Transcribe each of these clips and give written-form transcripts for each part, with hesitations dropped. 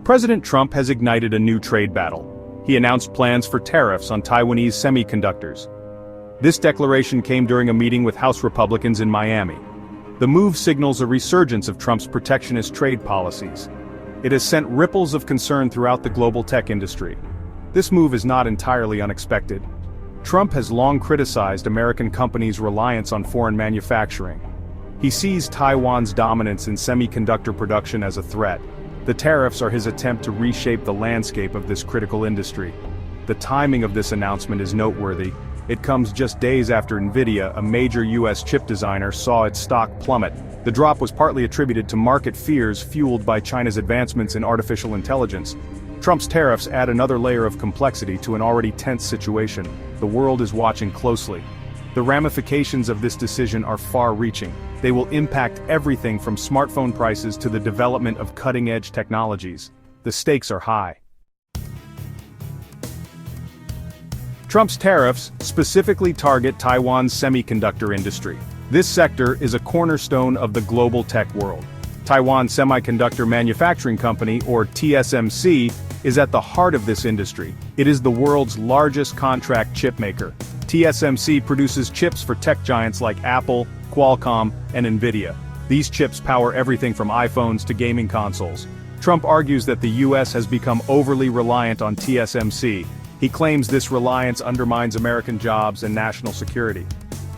President Trump has ignited a new trade battle. He announced plans for tariffs on Taiwanese semiconductors. This declaration came during a meeting with House Republicans in Miami. The move signals a resurgence of Trump's protectionist trade policies. It has sent ripples of concern throughout the global tech industry. This move is not entirely unexpected. Trump has long criticized American companies' reliance on foreign manufacturing. He sees Taiwan's dominance in semiconductor production as a threat. The tariffs are his attempt to reshape the landscape of this critical industry. The timing of this announcement is noteworthy. It comes just days after Nvidia, a major US chip designer, saw its stock plummet. The drop was partly attributed to market fears fueled by China's advancements in artificial intelligence. Trump's tariffs add another layer of complexity to an already tense situation. The world is watching closely. The ramifications of this decision are far-reaching. They will impact everything from smartphone prices to the development of cutting-edge technologies. The stakes are high. Trump's tariffs specifically target Taiwan's semiconductor industry. This sector is a cornerstone of the global tech world. Taiwan Semiconductor Manufacturing Company, or TSMC, is at the heart of this industry. It is the world's largest contract chip maker. TSMC produces chips for tech giants like Apple, Qualcomm, and Nvidia. These chips power everything from iPhones to gaming consoles. Trump argues that the US has become overly reliant on TSMC. He claims this reliance undermines American jobs and national security.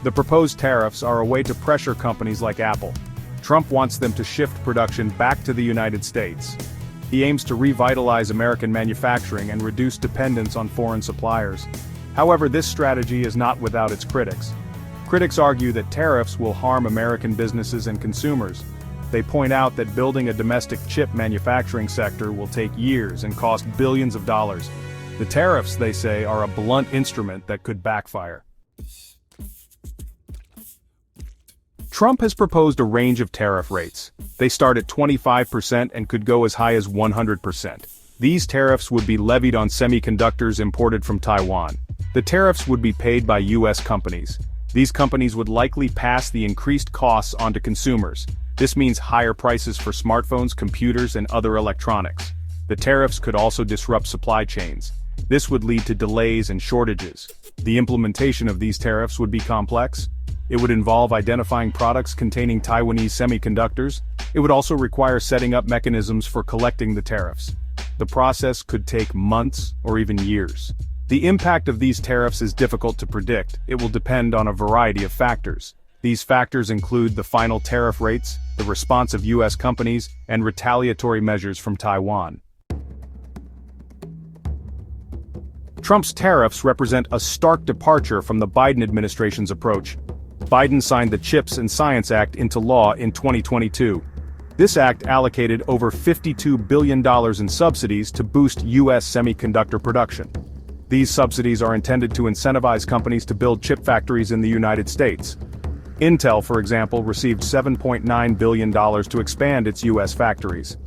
The proposed tariffs are a way to pressure companies like Apple. Trump wants them to shift production back to the United States. He aims to revitalize American manufacturing and reduce dependence on foreign suppliers. However, this strategy is not without its critics. Critics argue that tariffs will harm American businesses and consumers. They point out that building a domestic chip manufacturing sector will take years and cost billions of dollars. The tariffs, they say, are a blunt instrument that could backfire. Trump has proposed a range of tariff rates. They start at 25% and could go as high as 100%. These tariffs would be levied on semiconductors imported from Taiwan. The tariffs would be paid by US companies. These companies would likely pass the increased costs onto consumers. This means higher prices for smartphones, computers, and other electronics. The tariffs could also disrupt supply chains. This would lead to delays and shortages. The implementation of these tariffs would be complex. It would involve identifying products containing Taiwanese semiconductors. It would also require setting up mechanisms for collecting the tariffs. The process could take months or even years. The impact of these tariffs is difficult to predict. It will depend on a variety of factors. These factors include the final tariff rates, the response of US companies, and retaliatory measures from Taiwan. Trump's tariffs represent a stark departure from the Biden administration's approach. Biden signed the CHIPS and Science Act into law in 2022. This act allocated over $52 billion in subsidies to boost US semiconductor production. These subsidies are intended to incentivize companies to build chip factories in the United States. Intel, for example, received $7.9 billion to expand its US factories.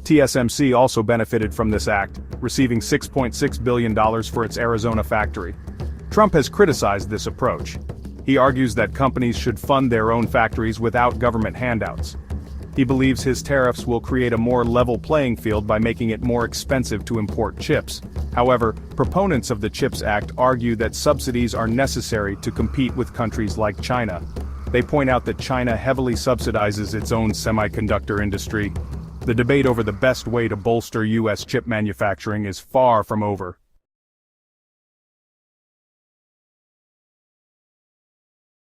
TSMC also benefited from this act, receiving $6.6 billion for its Arizona factory. Trump has criticized this approach. He argues that companies should fund their own factories without government handouts. He believes his tariffs will create a more level playing field by making it more expensive to import chips. However, proponents of the CHIPS Act argue that subsidies are necessary to compete with countries like China. They point out that China heavily subsidizes its own semiconductor industry. The debate over the best way to bolster US chip manufacturing is far from over.